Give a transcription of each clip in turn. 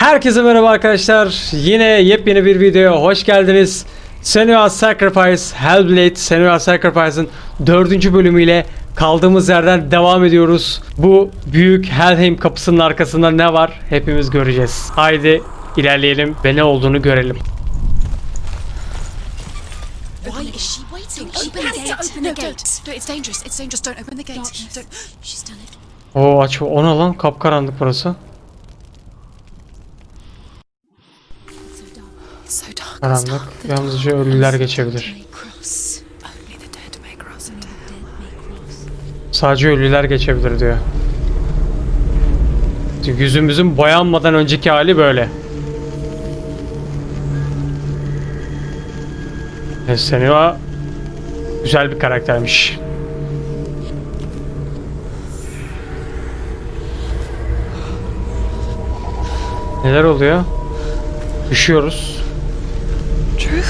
Herkese merhaba arkadaşlar. Yine yepyeni bir videoya hoş geldiniz. Senua's Sacrifice, Hellblade Senua's Sacrifice'ın 4. bölümüyle kaldığımız yerden devam ediyoruz. Bu büyük Helheim kapısının arkasında ne var hepimiz göreceğiz. Haydi ilerleyelim ve ne olduğunu görelim. Why is she waiting? Open the gate. Open the gate. No, it's dangerous. It's dangerous. Don't open the gate. Don't. She's done it. Oo aç, ona lan, kapkaranlık burası. It's so dark. Karanlık. Yalnızca ölüler geçebilir. Only the dead may cross. Sadece ölüler geçebilir diyor. Yüzümüzün boyanmadan önceki hali böyle. Senua güzel bir karaktermiş. Neler oluyor? Düşüyoruz. Truth?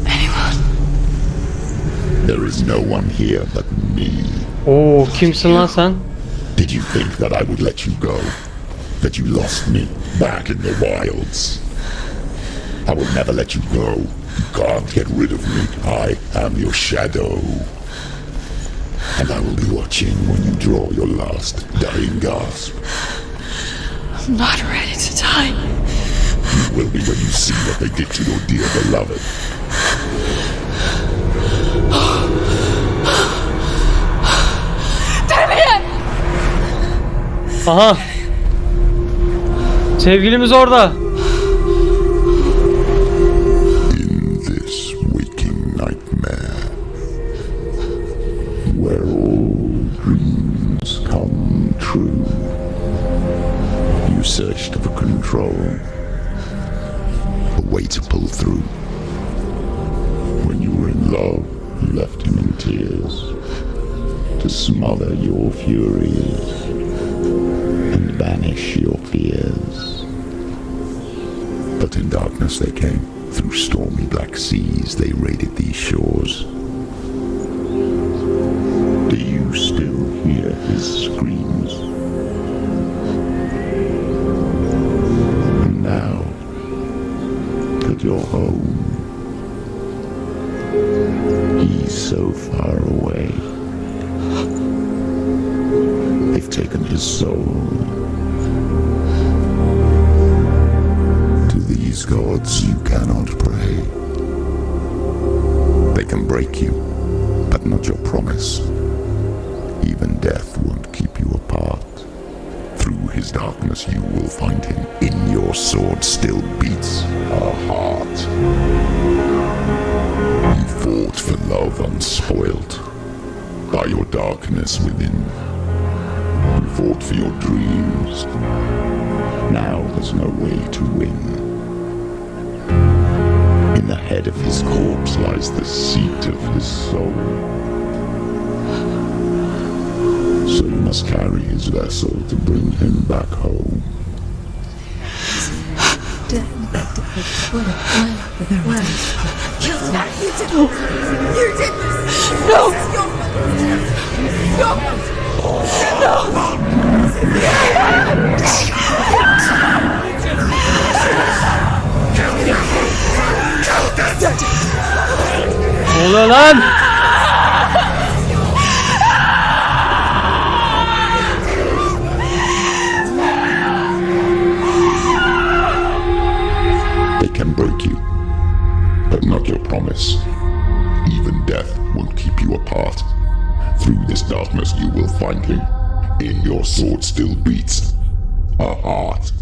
Anyone? There is no one here but me. Oo, kimsin lan sen? Did you think that I would let you go? That you lost me back in the wilds? I will never let you go. You can't get rid of me. I am your shadow. And I will be watching when you draw your last dying gasp. I'm not ready to die. You will be when you see what they did to your dear beloved. Aha. Sevgilimiz orada. In this waking nightmare, where all dreams come true, you searched for control, a way to pull through. When you were in love, you left him in tears to smother your furies and banish your fears. But in darkness they came, through stormy black seas they raided these shores. Do you still hear his screams? And now that you're home, he's so far away. They've taken his soul. To these gods you cannot pray. They can break you, but not your promise. Even death won't keep you apart. Through his darkness you will find him. In your sword still beats a heart. You fought for love unspoilt by your darkness within. You fought for your dreams. Now there's no way to win. In the head of his corpse lies the seat of his soul. So you must carry his vessel to bring him back home. Ne oluyor lan? They can break you, but not your promise. Even death won't keep you apart. Through this darkness you will find him. In your sword still beats a heart.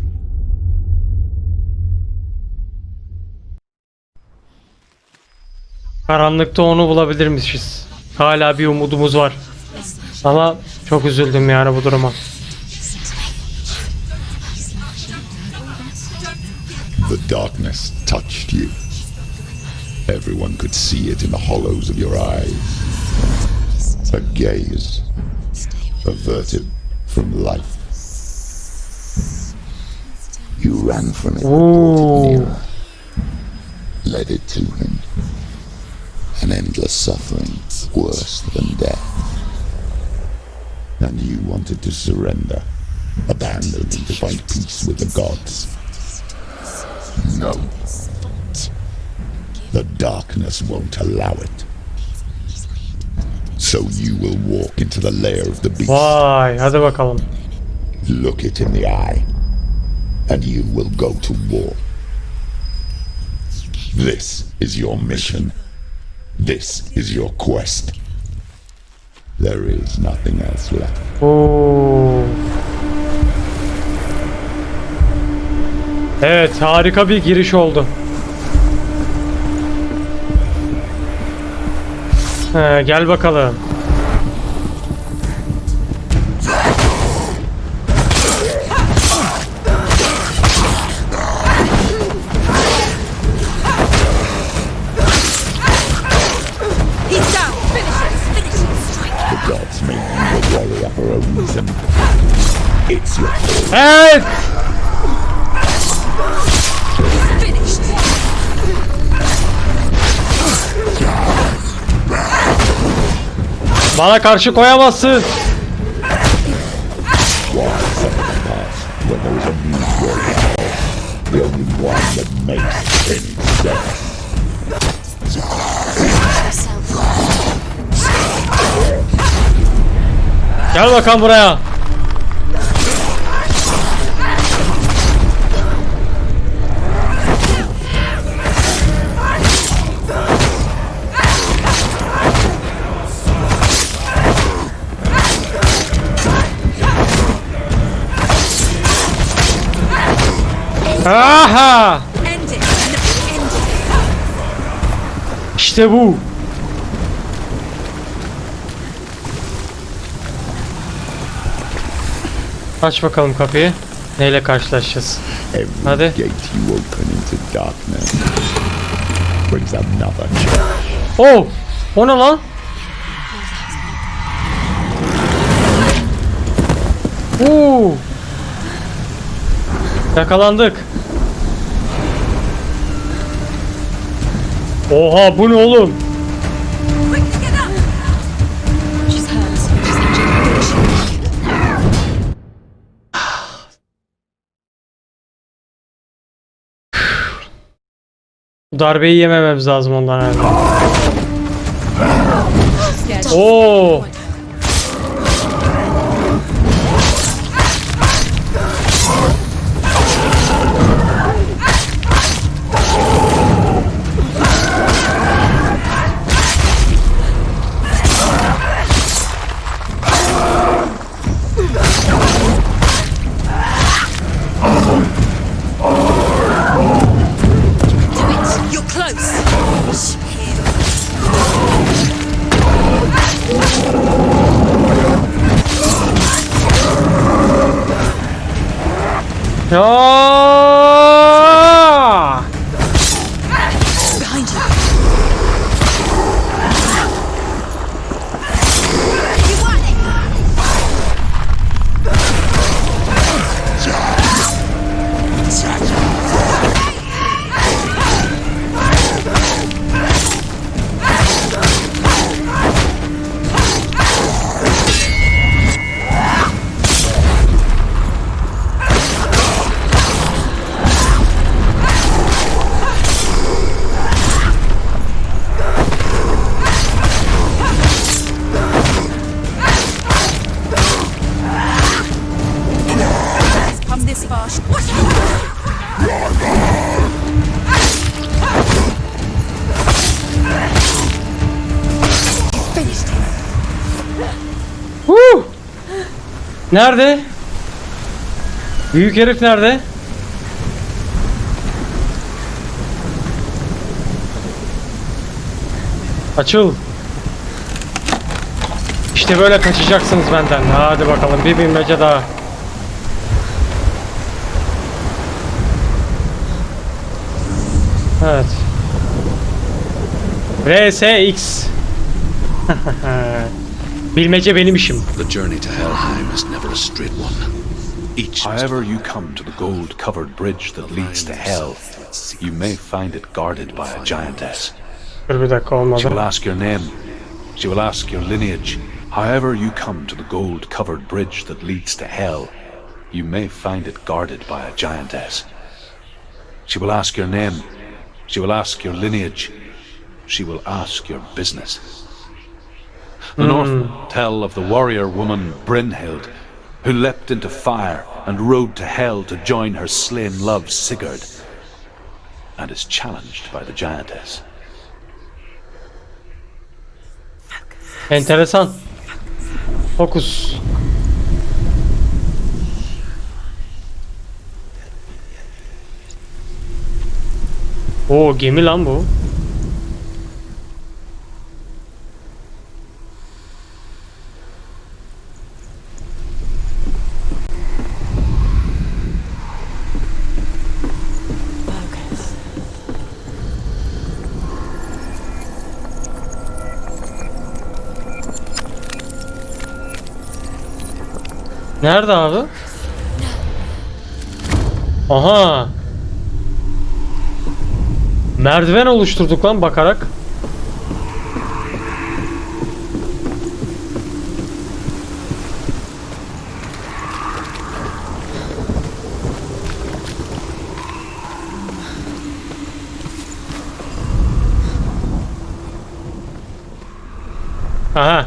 Karanlıkta onu bulabilirmişiz. Hala bir umudumuz var. Ama çok üzüldüm yani bu duruma. The darkness touched you. Everyone could see it in the hollows of your eyes. A gaze averted from life. You ran from it, brought it nearer, led it to him. An endless suffering, worse than death. And you wanted to surrender, abandoned to find peace with the gods. No. The darkness won't allow it. So you will walk into the lair of the beast. Vay, hadi bakalım. Look it in the eye, and you will go to war. This is your mission. This is your quest. There is nothing else left. Oo. Evet, harika bir giriş oldu. Gel bakalım. He's down. Finish it. Finish it. Strike. The gods made you a warrior for a reason. It's your fault. Evet. Finished. Bana karşı koyamazsın. Why suffer the past when there is a new warrior? The only one that makes any sense. Gel bakalım buraya. Aha! End it. End it. İşte bu. Aç bakalım kapıyı. Neyle karşılaşacağız? Every Hadi. gate you open into darkness brings another challenge. Oh! O ne lan? Oo! Yakalandık. Oha, bu ne oğlum? Quickly get up. She's hurt. She's injured. Bu darbeyi yemememiz lazım ondan herhalde. Scared. Oo! You're close. Ya! Behind you. You want it. Come this far. Watch out. Finished it. Huu! Nerede? Büyük herif nerede? Açıl. İşte böyle kaçacaksınız benden. Hadi bakalım, bir bilmece daha. Evet. RSX. Bilmece benim işim. The journey to Helheim is never a straight one. Each However you come to the gold-covered bridge that leads to hell, you may find it guarded by a giantess. Dur bir dakika, She will olmadı. ask your name. She will ask your lineage. However you come to the gold-covered bridge that leads to hell, you may find it guarded by a giantess. She will ask your name. She will ask your lineage. She will ask your business. The Northmen tell of the warrior woman Brynhild, who leapt into fire and rode to hell to join her slain love Sigurd, and is challenged by the giantess. Enteresan. Fokus. Oo, gemi lan bu. Nerede abi? Aha. Merdiven oluşturduk lan bakarak. Aha.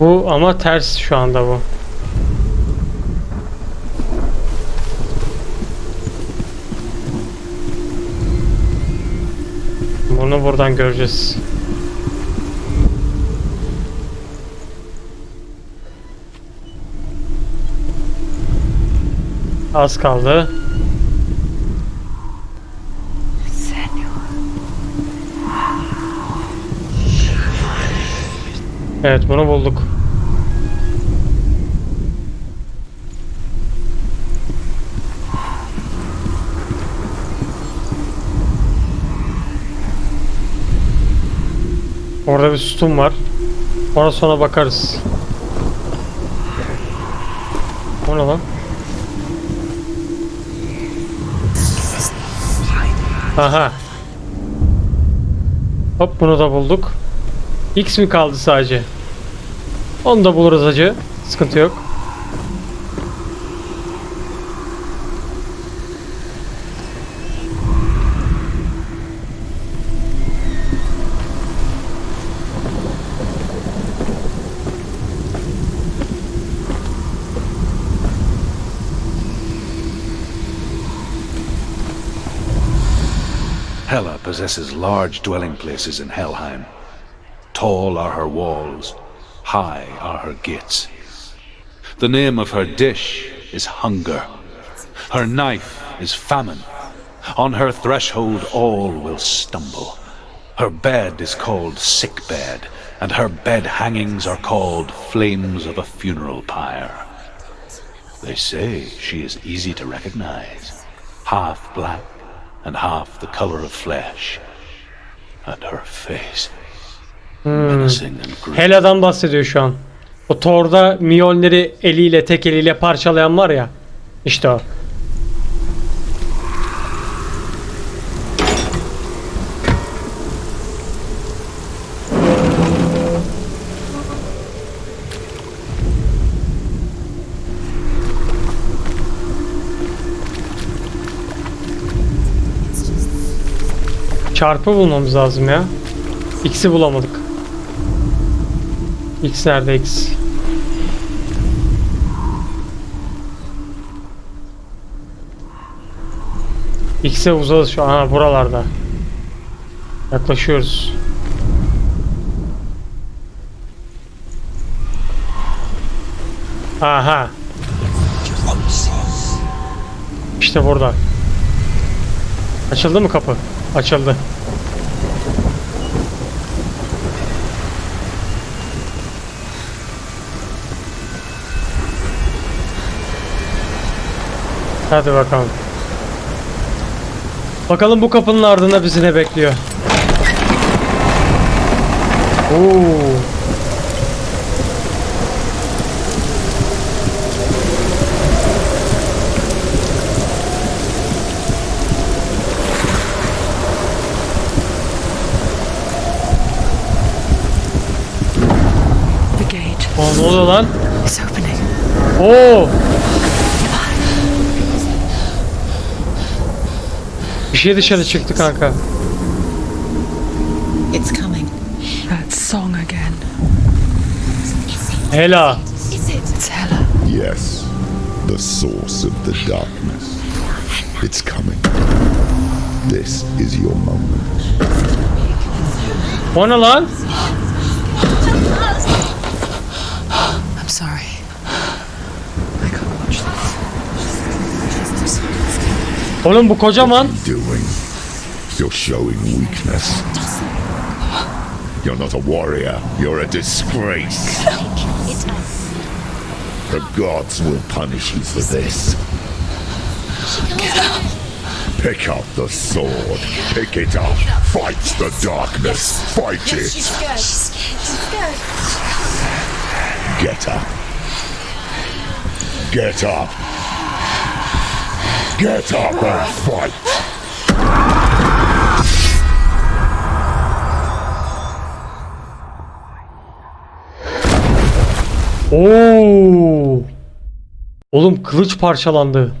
Bu ama ters şu anda bu. Bunu buradan göreceğiz. Az kaldı. Evet, bunu bulduk. Orada bir sütun var. Ona sonra bakarız. O ne lan? Aha. Hop, bunu da bulduk. X mi kaldı sadece? Onu da buluruz hacı. Sıkıntı yok. Hela possesses large dwelling places in Helheim. Tall are her walls, high are her gates. The name of her dish is hunger. Her knife is famine. On her threshold all will stumble. Her bed is called sick bed, and her bed hangings are called flames of a funeral pyre. They say she is easy to recognize, half black and half the color of flesh, and her face menacing and grim. Hela'dan bahsediyor şu an. O Thor'da Mjolnir'i eliyle, tek eliyle parçalayan var ya. İşte o. Çarpı bulmamız lazım ya. X'i bulamadık. X nerede X? X'e uzağız şu an. Aha, buralarda. Yaklaşıyoruz. Aha. İşte burada. Açıldı mı kapı? Açıldı. Hadi bakalım. Bakalım bu kapının ardında bizi ne bekliyor. Oo. The gate. Ne oluyor lan? It's opening. Oo. Bir şey dışarı çıktı kanka. It's coming. That song again. Hela. Is it? It's Hella. Yes, the source of the darkness. It's coming. This is your moment. O ne lan? I'm sorry. I can't watch this. Oğlum bu kocaman. Doing? You're showing weakness. You're not a warrior. You're a disgrace. The gods will punish you for this. Pick up the sword. Pick it up. Fight the darkness. Fight it. She's scared. She's scared. Get up. Get up. Get up and fight. Oo. Oğlum kılıç parçalandı.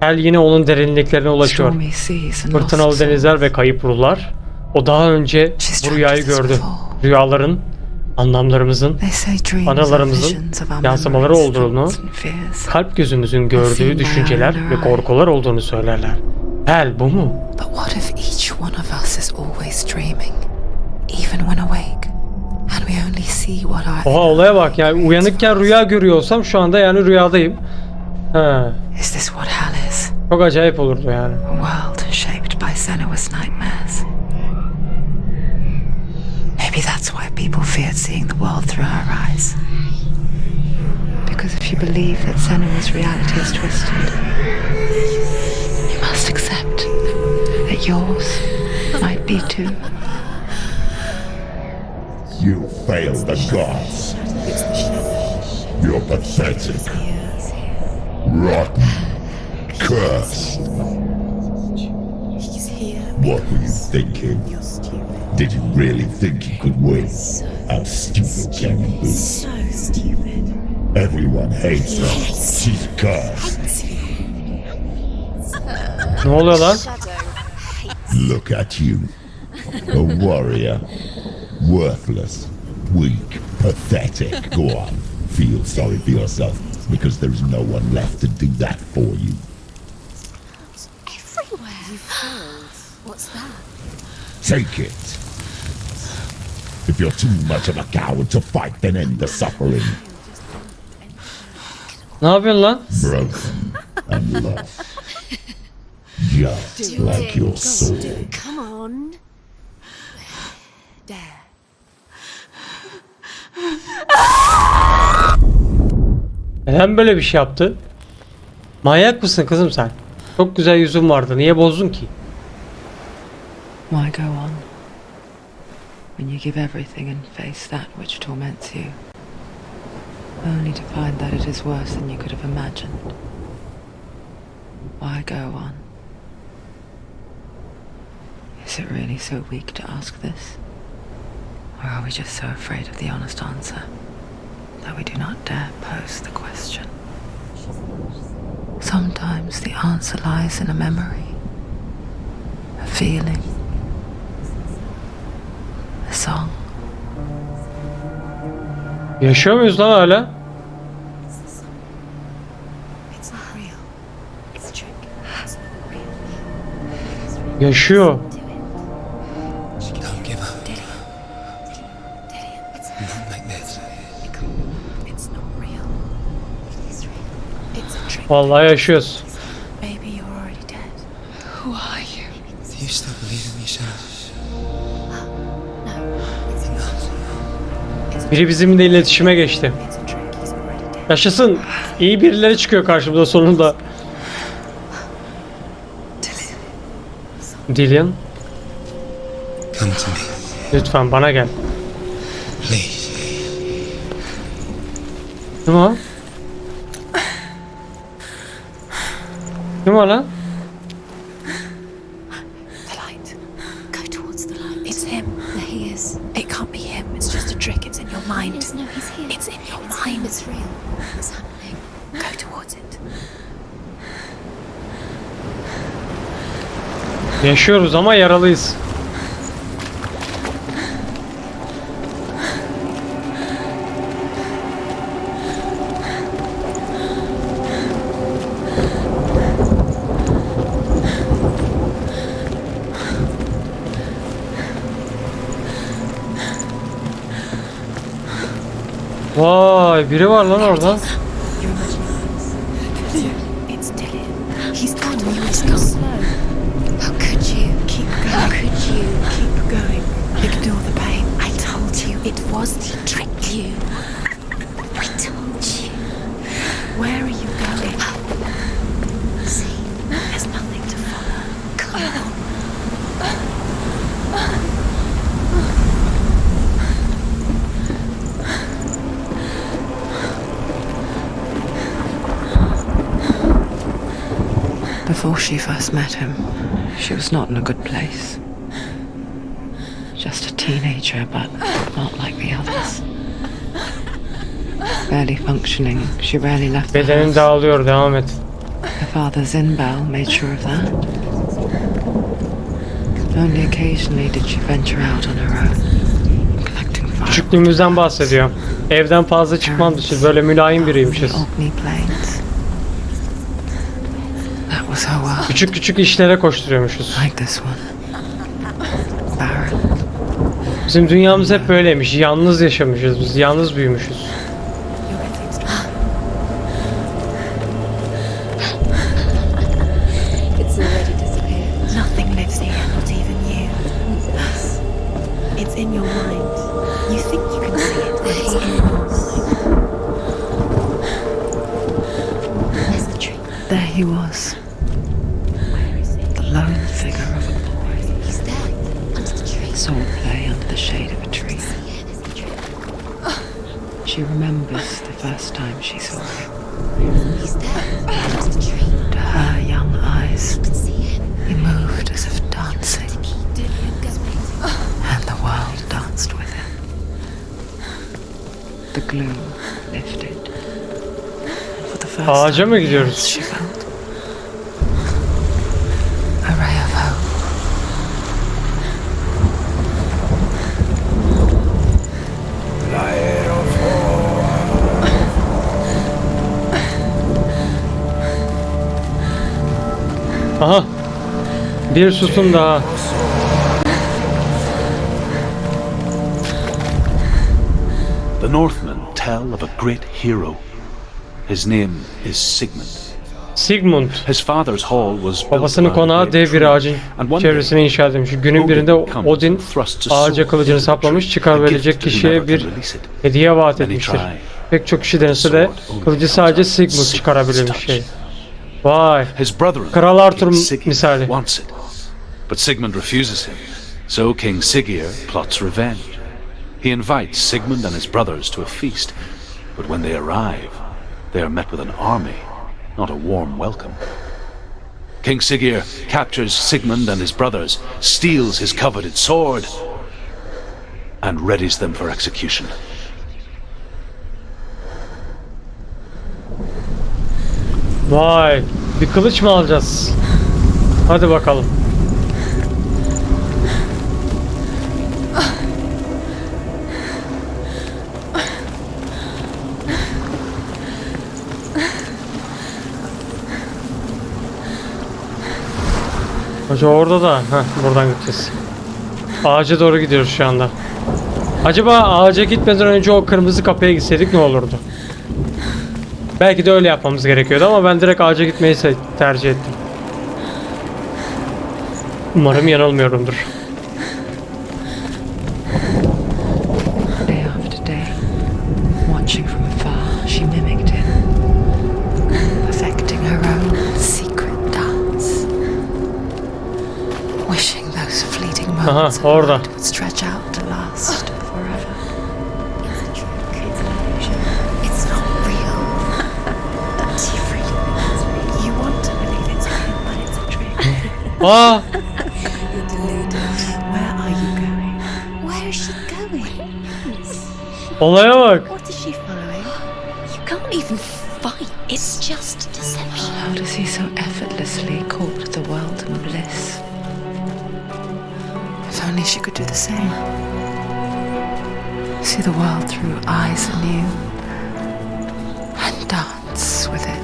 Hel yine onun derinliklerine ulaşıyor. Stormy seas and Fırtınalı lost denizler ve kayıp ruhlar. O daha önce bu rüyayı gördü. Rüyaların, anlamlarımızın, They say dreams are analarımızın visions of our yansımaları memories, olduğunu, thoughts and fears. kalp gözümüzün gördüğü düşünceler ve korkular olduğunu söylerler. Hel bu mu? But what if each one of us is always dreaming, even when awake, and we only see what our Oha olaya bak yani uyanıkken rüya görüyorsam şu anda yani rüyadayım. Ha, is this what hell is? çok acayip olurdu yani. A world shaped by Senua's nightmares. Maybe that's why people feared seeing the world through her eyes. Because if you believe that Senua's reality is twisted, you must accept that yours might be too. You failed the gods. You're pathetic. Rotten. Cursed. What were you thinking? Did you really think you could win? How stupid can you be? So stupid. Everyone hates her. She's cursed. Ne oluyor lan? Look at you. A warrior. Worthless. Weak. Pathetic. Go on. Feel sorry for yourself, because there's no one left to do that for you. Everywhere. You failed. What's that? Take it. If you're too much of a coward to fight, then end the suffering. Ne yapıyorsun lan? Broken and lost. Just like your sword. Come on. There. Neden böyle bir şey yaptı? Manyak mısın kızım sen? Çok güzel yüzün vardı. Niye bozdun ki? Why go on? When you give everything and face that which torments you, only to find that it is worse than you could have imagined. Why go on? Is it really so weak to ask this? Or are we just so afraid of the honest answer that we do not dare pose the question? Sometimes the answer lies in a memory, a feeling, a song. Yaşıyor muyuz lan hala? It's not real. It's a trick. It's not real. Yaşıyor. Do it. Don't give up. Did it. It's Not like this. It's not real. It is real. It's a trick. Vallahi yaşıyoruz. Maybe you're already dead. Who are you? Do you still believe in me, Shannon? No. It's not. Biri bizimle iletişime geçti. It's a trick. He's already dead. Yaşasın. İyi birileri çıkıyor karşımıza sonunda. Dillian, Come to me, lütfen bana gel. please. Kim o? Kim o lan? The light. Go towards the light. It's him. There he is. It can't be him. It's just a trick. It's in your mind. No, he's here. It's in your mind. It's real. It's happening. Go towards it. Yaşıyoruz ama yaralıyız. Vay, biri var lan orada. It's Dylan. He's gone. He's gone. How could you? Keep going. How could you? Keep going. Ignore the pain. I told you. It was to trick you. I told you. Where are you going? See, there's nothing to follow. Come on. Before she first met him, she was not in a good place. Just a teenager, but not like the others. Barely functioning, she rarely left the Bedenin house. dağılıyor, devam et. Her father's in-bell made sure of that. Only occasionally did she venture out on her own, collecting firewood. Küçüklüğümüzden bahsediyor. Evden fazla çıkmamışız, böyle mülayim biriymişiz. Orkney Plains. That was her world. Küçük küçük işlere koşturuyormuşuz. Like this one. Barren. Bizim dünyamız hep böyleymiş. Yalnız yaşamışız biz. Yalnız büyümüşüz. It's already disappeared. Nothing lives here, not even you. It's in your mind. You think you can see it, but it's in your mind. There's the tree. There he was. Where is it? The lone figure of a boy. He's there, under the tree. Sword play under the shade of a tree. Yeah, there's the tree. She remembers the first time she saw him. He's there, under the tree. To her young eyes, You can see him. he moved as if dancing, Keep doing it, going. and the world danced with him. The gloom lifted. For the first Ağaca time mı in gidiyoruz? years, she felt a ray of hope. Aha. Bir sütun daha. The Northmen tell of a great hero. His name is Sigmund. Sigmund. His father's hall was built Babasının around a konağı great dev bir tree, ağacın and one çevresine day, inşa edilmiş. Günün birinde Odin ağaca kılıcını saplamış, çıkar verecek kişiye bir hediye vaat etmiştir. Pek çok kişi denese de kılıcı sadece Sigmund çıkarabilmiş şey. Vay. His brother Kral Arthur King Siggeir misali. wants it, but Sigmund refuses him. So King Siggeir plots revenge. He invites Sigmund and his brothers to a feast, but when they arrive, they are met with an army, not a warm welcome. King Siggeir captures Sigmund and his brothers, steals his coveted sword, and readies them for execution. Vay. Bir kılıç mı alacağız? Hadi bakalım. Hoca orada da. Buradan gideceğiz. Ağaca doğru gidiyoruz şu anda. Acaba ağaca gitmeden önce o kırmızı kapıya gitseydik ne olurdu? Belki de öyle yapmamız gerekiyordu ama ben direkt ağaca gitmeyi tercih ettim. Umarım yanılmıyorumdur. Day after day, watching from afar, she mimicked him, perfecting her own secret dance, wishing those fleeting moments of orada. light would stretch out to last forever. It's a trick. It's an illusion. It's not real. Do you really think it's real? You want to believe it's real, but it's a trick. Aa! You're deluded. Where are you going? Where is she going? Olaya bak. What does she find? fine. It's just deception. How does he so effortlessly court the world and bliss? If only she could do the same. See the world through eyes anew and dance with it,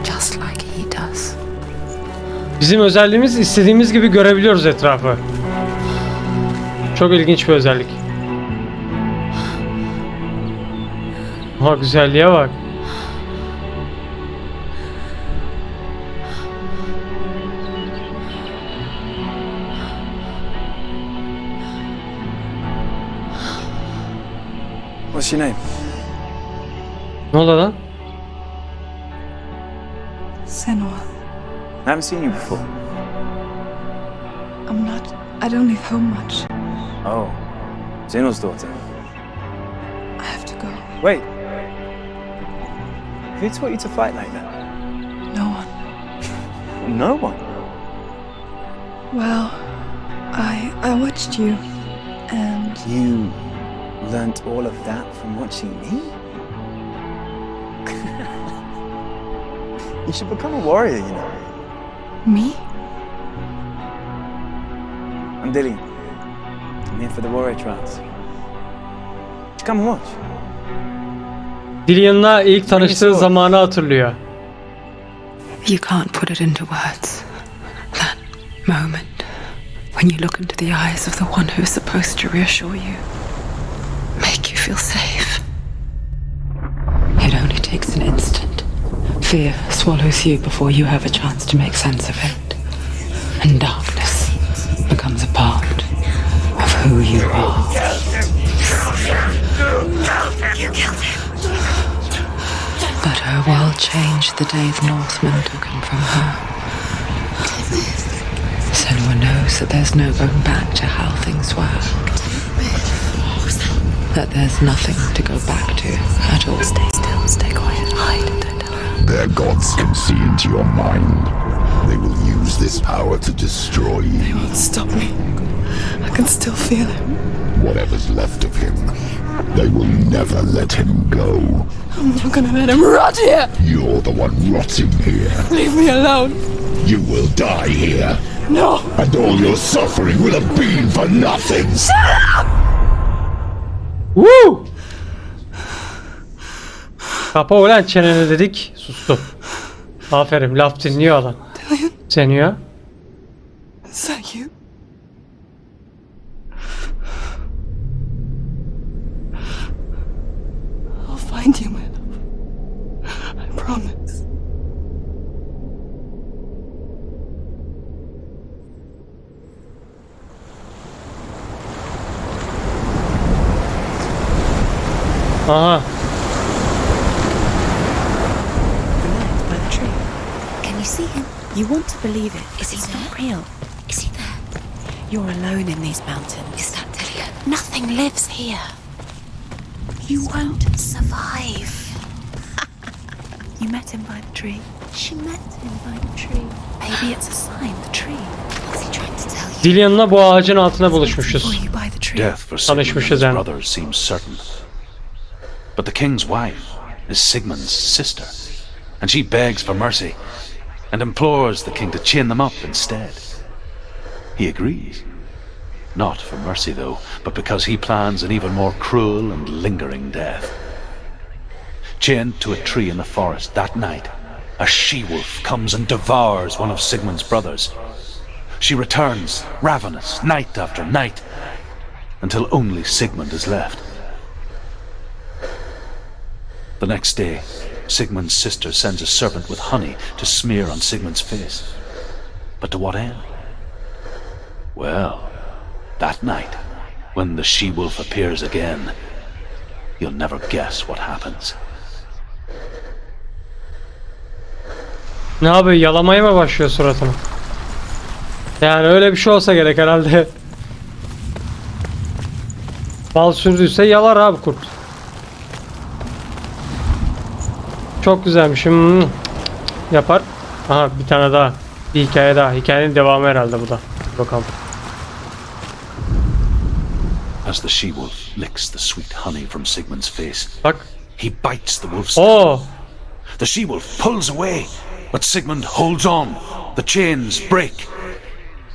just like he does. Bizim özelliğimiz istediğimiz gibi görebiliyoruz etrafı. Çok ilginç bir özellik. Ha, güzelliğe bak. What's your name? Ne oldu lan? Senua. I haven't seen you before. I don't leave home much. Oh, Zeno's daughter. I have to go. Wait. Who taught you to fight like that? No one. No one. Well, I watched you, and You learnt all of that from watching me? You should become a warrior, you know. me? I'm Dillian. I'm here for the warrior trials. Come and watch. Dillian'la ilk tanıştığı zamanı hatırlıyor. You can't put it into words. That moment when you look into the eyes of the one who's supposed to reassure you, make you feel safe. It only takes an instant. Fear swallows you before you have a chance to make sense of it. And darkness becomes a part of who you are. You killed him. But her world changed the day the Northmen took him from her. Senua knows that there's no going back to how things were. That there's nothing to go back to at all. Stay still, stay quiet, hide, don't tell her. Their gods can see into your mind. They will use this power to destroy They you. won't stop me. I can still feel him. Whatever's left of him, they will never let him go. I'm not gonna let him rot here. You're the one rotting here. Leave me alone. You will die here. No. And all your suffering will have been for nothing. Woo! Kapa ulan çeneni dedik, sustu. Aferin, laf dinliyor adam. Dillian, Senua. is that you? I'll find you, my love. I promise. Aha. By the tree. Can you see him? You want to believe it. Is he not real? Is he there? You're alone in these mountains. Is that Dillian? Nothing lives here. You won't survive. You met him by the tree. She met him by the tree. Maybe it's a sign. The tree. What's he trying to tell you? Dillian'la bu ağacın altına buluşmuşuz. For you by the tree. Death for Sigmund and his Tanışmışız yani. brothers seems certain. But the king's wife is Sigmund's sister, and she begs for mercy and implores the king to chain them up instead. He agrees. Not for mercy, though, but because he plans an even more cruel and lingering death. Chained to a tree in the forest that night, a she-wolf comes and devours one of Sigmund's brothers. She returns, ravenous, night after night, until only Sigmund is left. The next day, Sigmund's sister sends a servant with honey to smear on Sigmund's face. But to what end? Well, that night, when the she-wolf appears again, you'll never guess what happens. Ne yapıyor? Yalamaya mı başlıyor suratını? Yani öyle bir şey olsa gerek herhalde. Bal sürdüyse yalar abi kurt. Çok güzelmiş. Yapar. Aha bir tane daha. Bir hikaye daha. Hikayenin devamı herhalde bu da. Bakalım. As the she-wolf licks the sweet honey from Sigmund's face, Bak. he bites the wolf's Oo. The she-wolf pulls away, but Sigmund holds on. The chains break,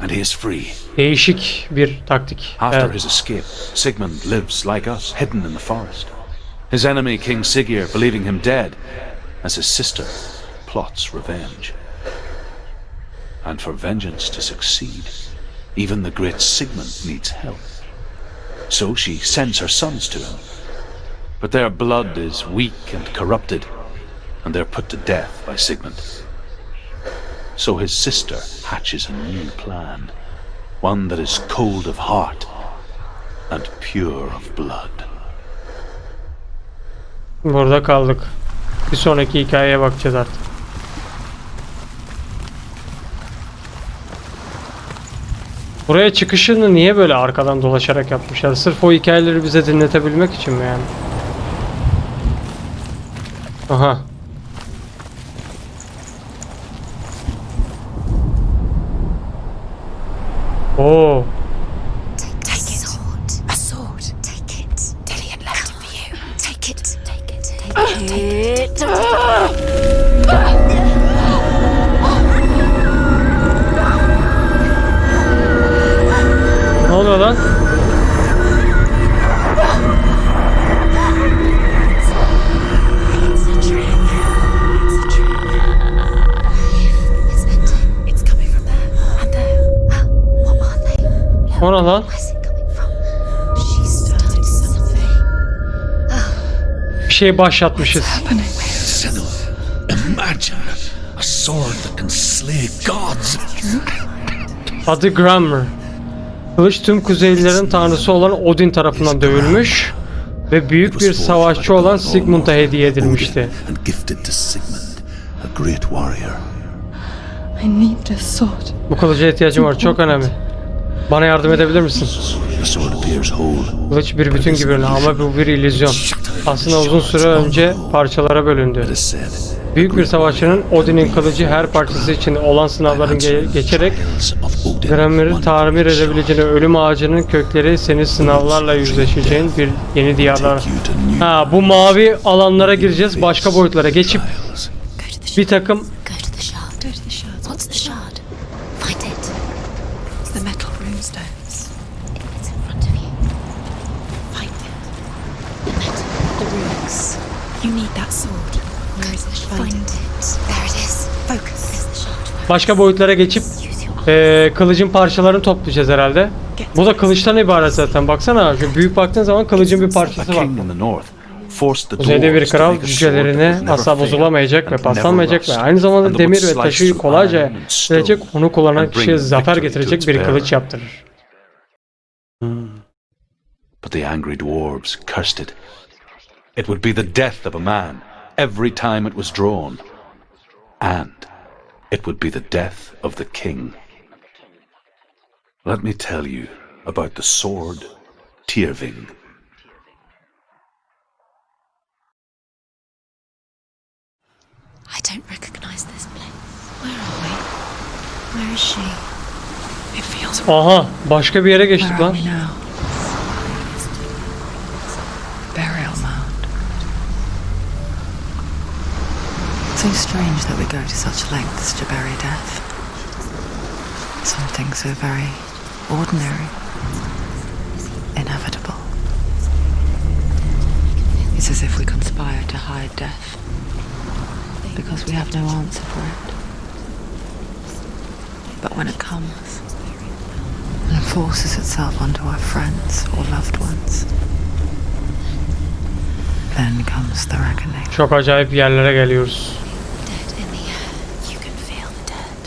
and he is free. Değişik bir taktik. After Evet. his escape, Sigmund lives like us, hidden in the forest. His enemy, King Siggeir, believing him dead, as his sister plots revenge. And for vengeance to succeed, even the great Sigmund needs help. So she sends her sons to him. But their blood is weak and corrupted, and they're put to death by Sigmund. So his sister hatches a new plan, one that is cold of heart and pure of blood. Burada kaldık. Bir sonraki hikayeye bakacağız artık. Buraya çıkışını niye böyle arkadan dolaşarak yapmışlar? Sırf o hikayeleri bize dinletebilmek için mi yani? Aha. Oo. Take a sword. A sword. Take it. Dillian left it for you. Take it. Take it. Take it. Ne oluyor lan? It's a trick. It's a trick. It's ending. It's coming from there and there. What are they? O ne lan? Where's it coming from? She started something. Bir şey başlatmışız. Senua, imagine a sword that can slay gods. Adı Grammar. Kılıç tüm Kuzeylilerin tanrısı olan Odin tarafından dövülmüş ve büyük bir savaşçı olan Sigmund'a hediye edilmişti. And gifted to Sigmund, a great warrior. I need a sword. Bu kılıca ihtiyacım var, çok önemli. Bana yardım edebilir misin? The sword appears whole. Kılıç bir bütün gibi görünüyor ama bu bir illüzyon. Aslında uzun süre önce parçalara bölündü. It is said, Büyük bir savaşçının Odin'in kılıcı her parçası için olan sınavların geçerek Grammar'ı tamir edebileceğini, ölüm ağacının kökleri seni sınavlarla yüzleşeceğin bir yeni diyarlar. Ha, bu mavi alanlara gireceğiz, başka boyutlara geçip Go to the shard. bir takım Go to the shard. Go to the shard. What's the shard? Find it. It's the metal runestones. It's in front of you. Find it. The metal. The runes. You need that sword. Where is the shard? Find it. There it is. Focus. There's the shard. başka boyutlara geçip Use your kılıcın parçalarını toplayacağız herhalde. Bu da kılıçtan ibaret zaten. Baksana, şu büyük baktığın zaman kılıcın bir A parçası var. king in the north forced the Kuzeyde bir dwarves to kral make a sword that cücelerine would never asla fail bozulamayacak ve and never paslanmayacak rust, ve aynı zamanda and that demir would ve slice taşı through kolayca iron and stone silecek, onu kullanan and kişiye bring zafer victory to getirecek its bir bearer. kılıç yaptırır. But the angry dwarves cursed it. It would be the death of a man every time it was drawn. And it would be the death of the king. Let me tell you about the sword Tyrving. I don't recognize this place. Where are we? Where is she? It feels. Aha, başka bir yere geçtik Where are lan. we now? Burial mound. So strange that we go to such lengths to bury death. Something so very ordinary, inevitable. It's as if we conspire to hide death, because we have no answer for it. But when it comes, and forces itself onto our friends or loved ones, then comes the reckoning. Çok acayip yerlere geliyoruz. Dead in the air. You can feel the dead.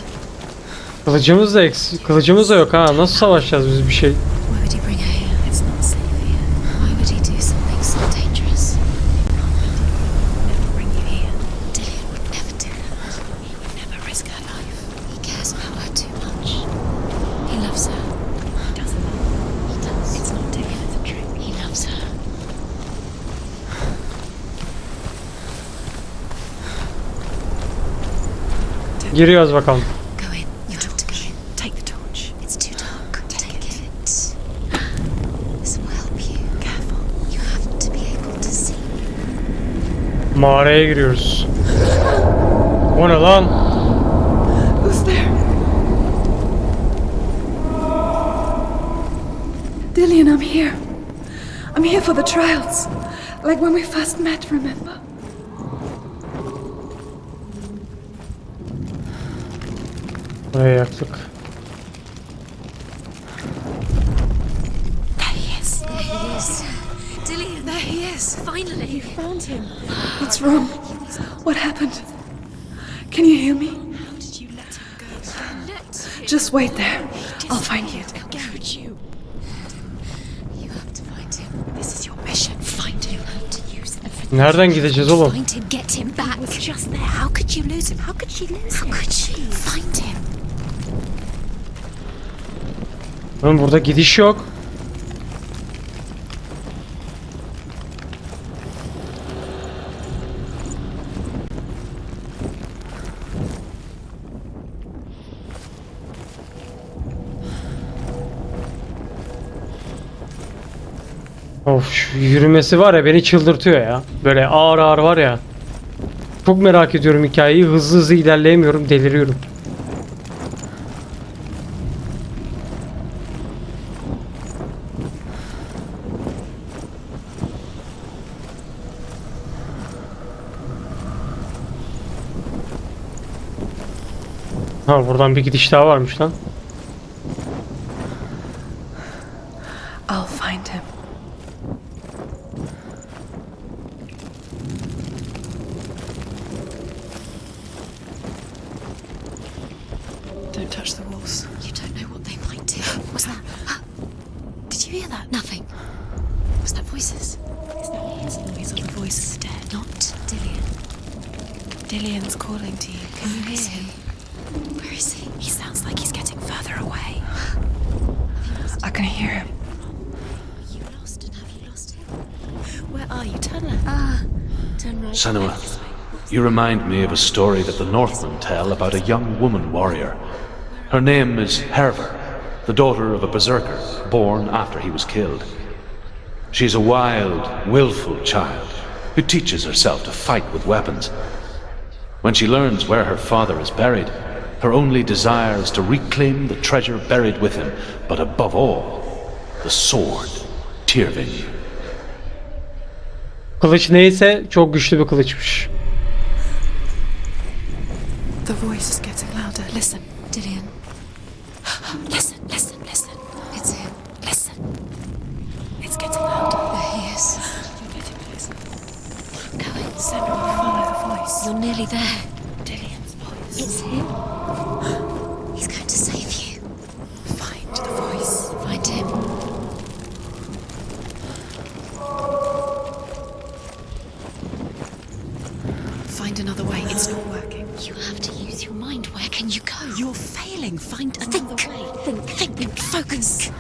Kılıcımız da eksik. Kılıcımız da yok ha. Nasıl savaşacağız biz bir şey? Why would he bring her here? It's not safe here. Why would he do something so dangerous? Never bring you here. Dillian would never do that. He would never risk her life. He cares about her too much. He loves her. He doesn't. He does. It's not Dillian, it's a trick. He loves her. Giriyoruz bakalım. Go in. You have to go in. Take the torch. It's too dark. Take it. This will help you. Careful. You have to be able to see. Mağaraya giriyoruz. O ne lan? Who's there? Dillian, I'm here. I'm here for the trials. Like when we first met, remember? Buraya yaktık. There he is. There he is. Dillian, there he is. Finally, you found him. What's wrong? What happened? Can you hear me? How did you let him go? Let Just wait there. I'll find you. How could you? You have to find him. This is your mission. Find him. You have to use everything. Nereden gideceğiz oğlum? Find him. Get him back. He was just there. How could you lose him? How could she lose him? How could she? Find him. Oğlum burada gidiş yok. Of, şu yürümesi var ya, beni çıldırtıyor ya. Böyle ağır ağır var ya. Çok merak ediyorum hikayeyi. Hızlı hızlı ilerleyemiyorum. Deliriyorum. Ha, buradan bir gidiş daha varmış lan. I'll find him. Don't touch the walls. You don't know what they might do. What's that? Did you hear that? Nothing. Was that voices? Is that his noise or the voice dead? Not Dillian. Dillian's calling to you. Can you hear him? Where is he? He sounds like he's getting further away. I can hear him. Are you lost, and have you lost him? Where are you? Turn left. Turn right. Senua, you remind me of a story that the Northmen tell about a young woman warrior. Her name is Herver, the daughter of a berserker born after he was killed. She is a wild, willful child who teaches herself to fight with weapons. When she learns where her father is buried, her only desire is to reclaim the treasure buried with him, but above all, the sword, Tyrving. Kılıç neyse çok güçlü bir kılıçmış. The voice is getting louder. Listen. Dillian. Listen, listen, listen. It's him. Listen. It's getting louder. There he is. You're getting closer. Going. Senua, follow the voice. You're nearly there. Dillian's voice. It's him. He's going to save you. Find the voice. Find him. Find another way. It's not working. You have to use your mind. Where can you go? You're failing. Find another way. Think. Focus.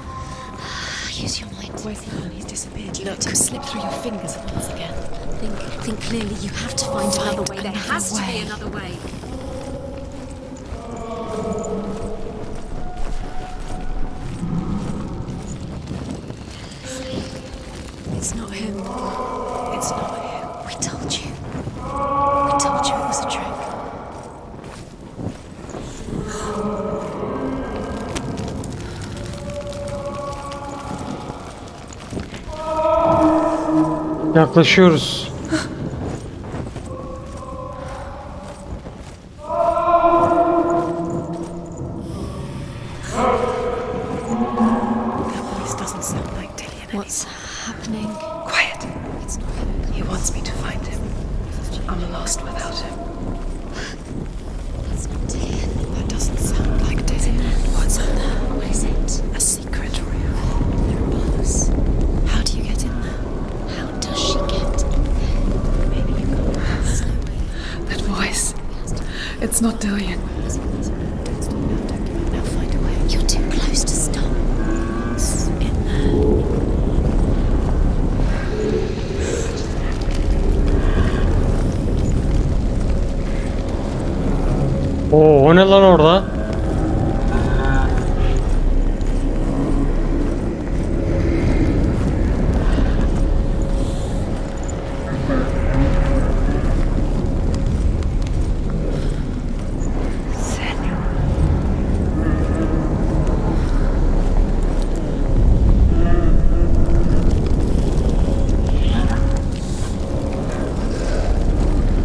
Use your mind. Where's he gone? He's disappeared. You let him slip through your fingers once again. Think clearly. You have to find another way. There another has to way. be another way. It's not him. It's not him. We told you. We told you it was a trick. Yaklaşıyoruz. That voice doesn't sound like Dillian. What's happening? Quiet. It's not him. He wants me to find him. I'm lost without him. It's not Dillian. That doesn't sound like Dillian. What's in there? What is it? A secret room. There are bars. How do you get in there? How does she get in there? Maybe you can't. There's no way. That voice. It's not Dillian. Don't stop now. Don't give up Now find a way. You're too close to stop. What's in there? Oo, o ne lan orada?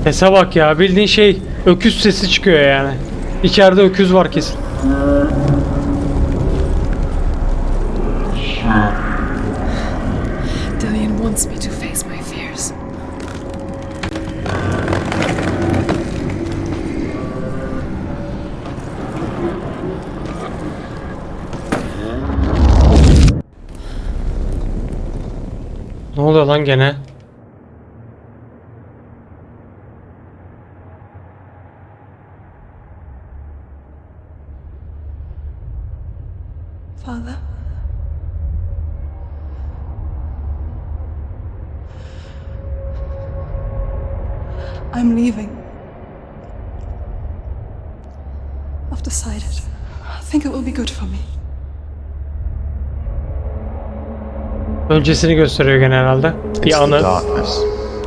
Sese bak ya, bildiğin şey öküz sesi çıkıyor yani. İçeride öküz var kesin. Dillian wants me to face my fears. Ne oluyor lan gene? Father? I'm leaving. I've decided. I think it will be good for me. Öncesini gösteriyor gene herhalde. It's Bir the anı. darkness.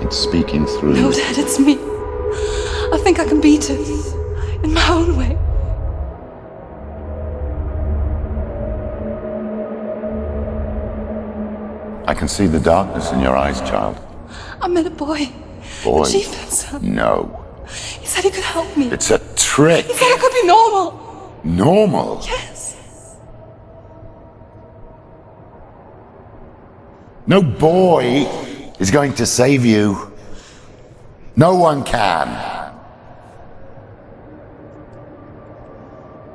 It's speaking through No, you. Dad, it's me. I think I can beat it. In my own way. I can see the darkness in your eyes, child. I met a boy. Boy. The chief and son. No. He said he could help me. It's a trick. He said I could be normal. Normal. Yes. No boy is going to save you. No one can.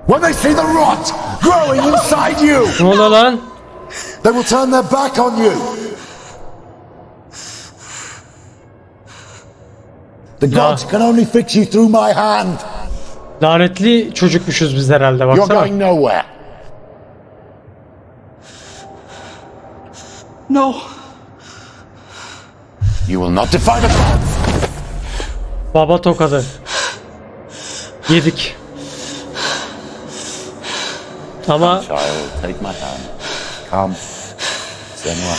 When they see the rot growing inside you, Ne oluyor lan? they will turn their back on you. The gods can only fix you through my hand. Lanetli çocukmuşuz biz herhalde, You're baksana. going nowhere. No. You will not defy the gods. Baba tokadı. Yedik. Ama Child, take my hand. Come. Senua.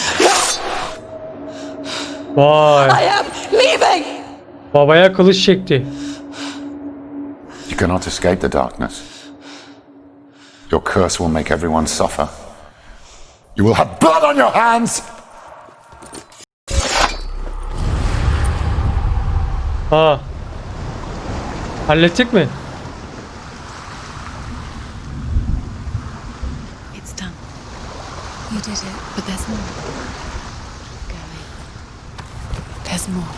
vay, I am leaving. babaya kılıç çekti. You cannot escape the darkness. Your curse will make everyone suffer. You will have blood on your hands. Ha. Hallettik mi? It's done. You did it, but there's more. Keep going. There's more.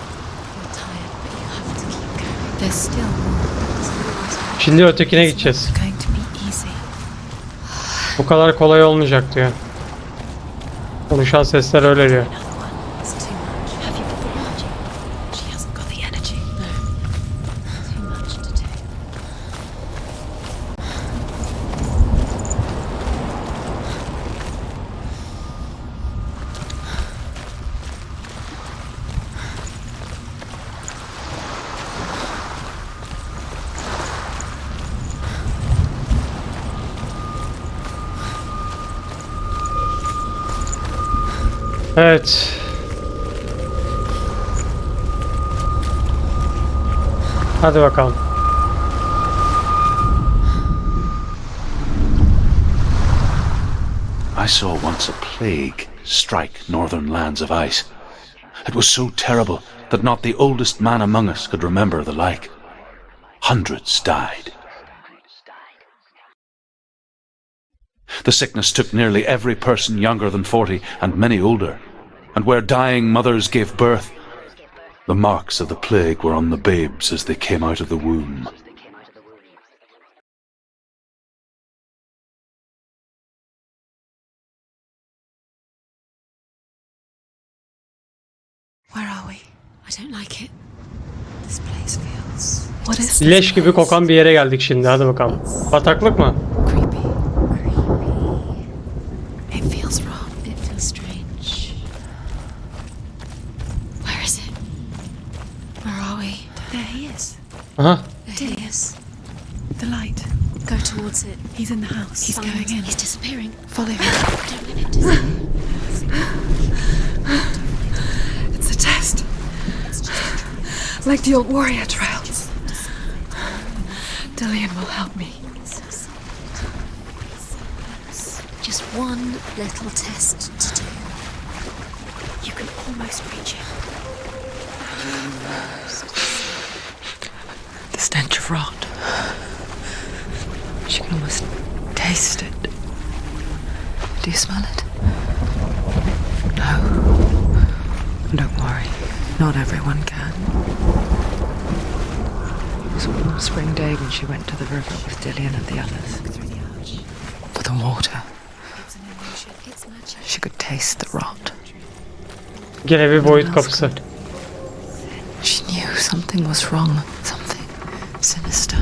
You're tired, but you have to keep going. There's still more. Şimdi ötekine gideceğiz. It's going to be easy. Bu kadar kolay olmayacak diyor. Konuşan sesler öyle diyor. Another one. It's too much. Have you got the energy? She hasn't got the energy. No. Too much to do. Evet. Hadi bakalım. I saw once a plague strike northern lands of ice. It was so terrible that not the oldest man among us could remember the like. Hundreds died. The sickness took nearly every person younger than 40 and many older, and where dying mothers gave birth, the marks of the plague were on the babes as they came out of the womb. Where are we? I don't like it. This place feels... What is Leş gibi kokan bir yere geldik şimdi. Hadi bakalım. Bataklık mı? creepy. It feels wrong. It feels strange. Where is it? Where are we? There he is. Aha. There he is. the light? Go towards it. He's in the house. He's Find- going in. He's disappearing. Follow him. Don't let him disappear. It's a test. Like the old warrior trials. Dillian will help me. Just one little test to do. You can almost reach it. The stench of rot. She can almost taste it. Do you smell it? No. Don't worry. Not everyone can. It was a warm spring day when she went to the river with Dillian and the others. For the water. She could taste the rot. Gene bir boyut kapısı. She knew something was wrong. Something sinister.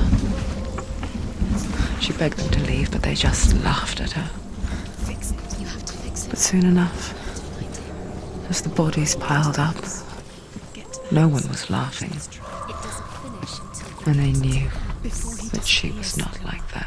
She begged them to leave, but they just laughed at her. But soon enough, as the bodies piled up, no one was laughing. And they knew that she was not like them.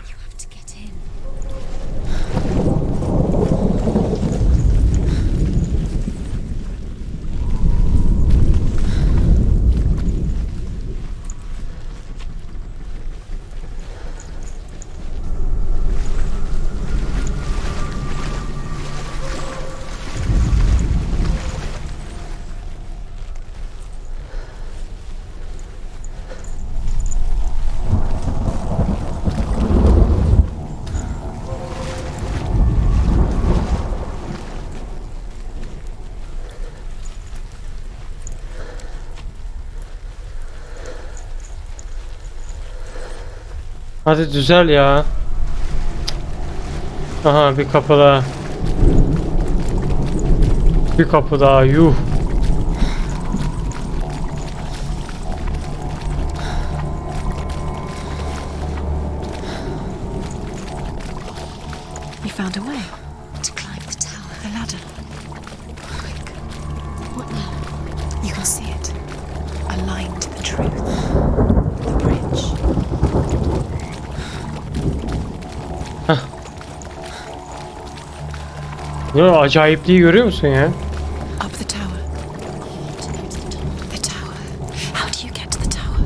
Hadi düzel ya. Aha bir kapı daha. Bir kapı daha, yuh. We found a way to climb the tower. The ladder. Quick. What now? You can see it. Aligned to the truth. The bridge. Ya acayipliği görüyor musun ya? Up the tower. The tower. How do you get to the tower?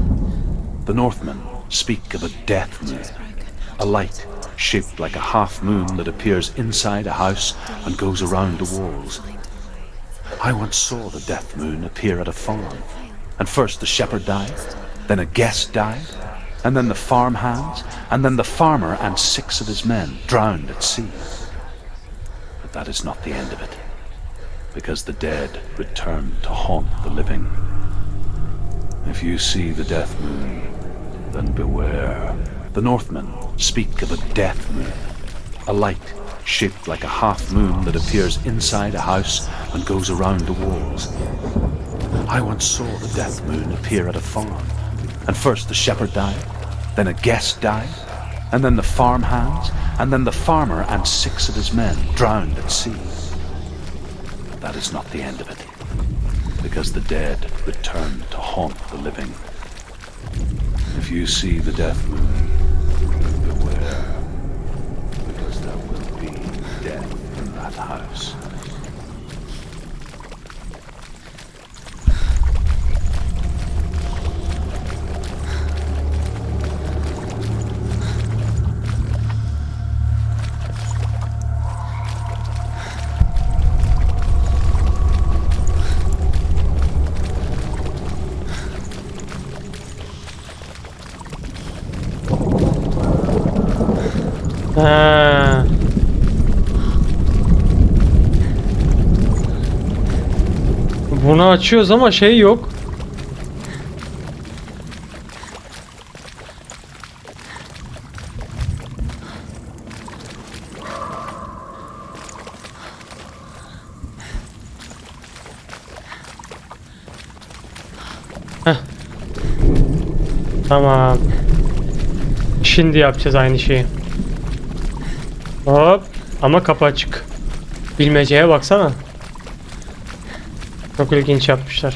The Northmen speak of a death moon, a light shaped like a half moon that appears inside a house and goes around the walls. I once saw the death moon appear at a farm, and first the shepherd died, then a guest died, and then the farm hands, and then the farmer and 6 of his men drowned at sea. But that is not the end of it, because the dead return to haunt the living. If you see the death moon, then beware. The Northmen speak of a death moon, a light shaped like a half moon that appears inside a house and goes around the walls. I once saw the death moon appear at a farm, and first the shepherd died, then a guest died, and then the farm hands, and then the farmer and 6 of his men drowned at sea. But that is not the end of it, because the dead return to haunt the living. If you see the death moon, beware, because there will be death in that house. Ha. Bunu açıyoruz ama şey yok. Heh. Tamam. Şimdi yapacağız aynı şeyi. Hop. Ama kapı açık. Bilmeceye baksana. Çok ilginç yapmışlar.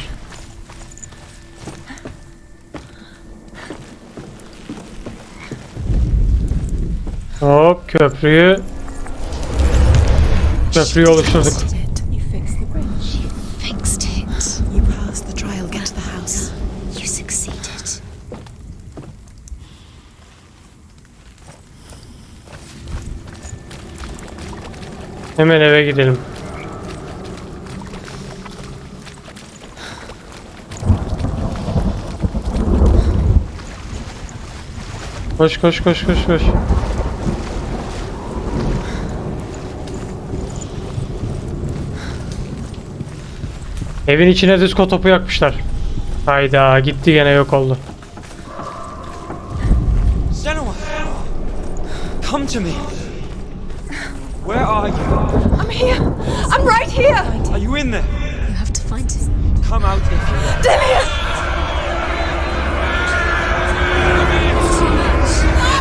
Hop, köprüyü oluşturduk. You fixed the bridge. You fixed it. You passed the trial. Get to the house. You succeeded. Hemen eve gidelim. Koş koş koş koş koş. Evin içine disko topu yakmışlar. Hayda, gitti gene, yok oldu. Senua, come to me. Where are you? I'm here. I'm right here. Are you in there? You have to find it. Come out if you are. Dillian!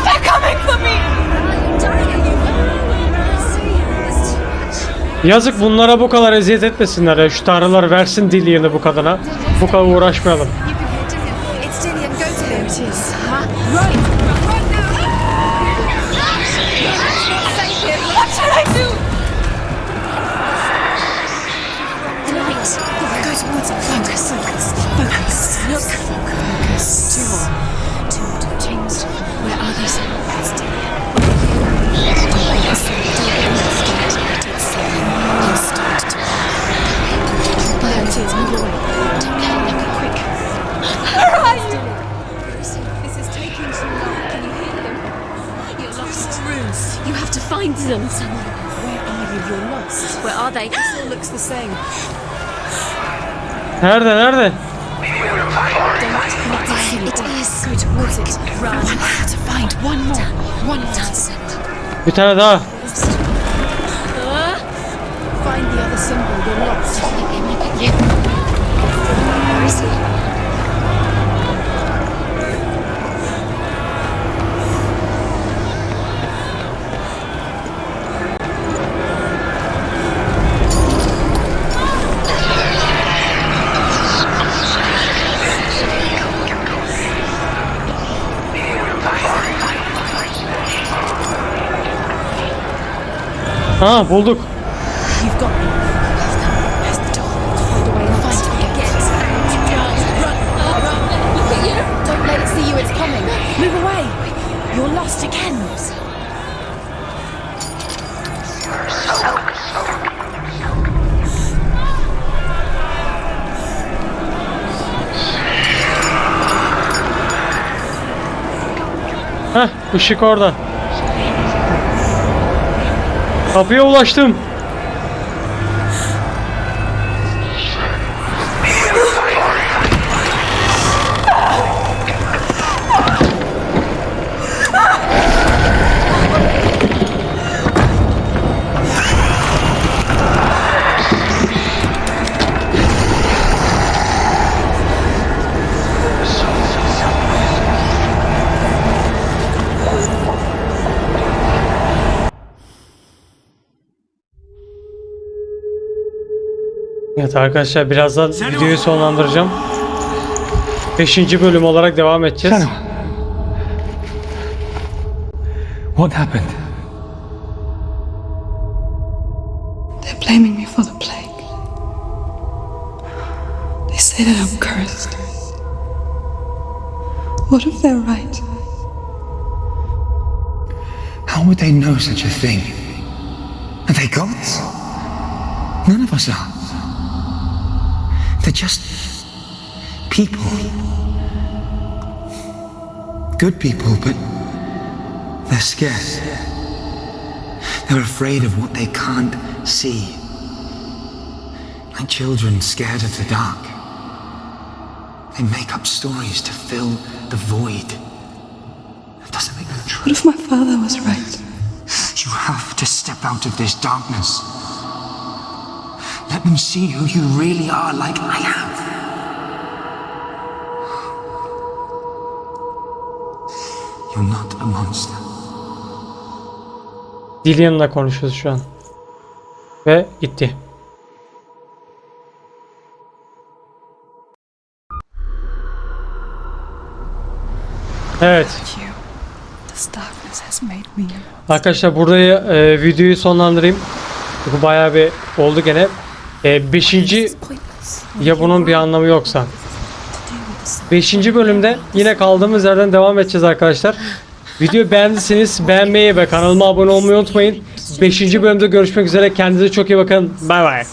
They're coming for me. Yazık, bunlara bu kadar eziyet etmesinler ya. Şu tanrılar versin dil yerini bu kadına. Bu kadar uğraşmayalım. It's Dillian. Go to him. It is. Run now. Save him. What should I do? The light. Go towards it. Focus. Focus. Look. Focus. Two more. Changed. Where are they? Where's Dillian? Move away. Quick. Where are you? This is taking too long. Can you hear them? You're lost. You have to find them. Where are you? You're lost. Where are they? It all looks the same. Nerede nerede? It is. Go towards it. Run. One more to find. One more. One more. Bir tane daha. Find the other symbol. You're lost. Where is he? Ha, bulduk. You've got me. There's the door. Find a way and find it again. Run. Look at you. Don't let it see you. It's coming. Move away. You're lost again. Heh, ışık orada. Kapıya ulaştım. Evet arkadaşlar, birazdan videoyu sonlandıracağım. 5. bölüm olarak devam edeceğiz. Senua. What happened? They're blaming me for the plague. They say that I'm cursed. What if they're right? How would they know such a thing? Are they gods? None of us are. They're just people. Good people, but they're scared. They're afraid of what they can't see. Like children scared of the dark. They make up stories to fill the void. That doesn't make them true. What if my father was right? You have to step out of this darkness. Let them see who you really are, like I have. You're not a monster. Dillian'la konuşuyoruz şu an. Ve gitti. Evet. This darkness has made me. Arkadaşlar, burada videoyu sonlandırayım. Bu bayağı bir oldu gene. 5. ya bunun bir anlamı yoksa. 5. bölümde yine kaldığımız yerden devam edeceğiz arkadaşlar. Videoyu beğendiyseniz beğenmeyi ve kanalıma abone olmayı unutmayın. 5. bölümde görüşmek üzere. Kendinize çok iyi bakın. Bye bye.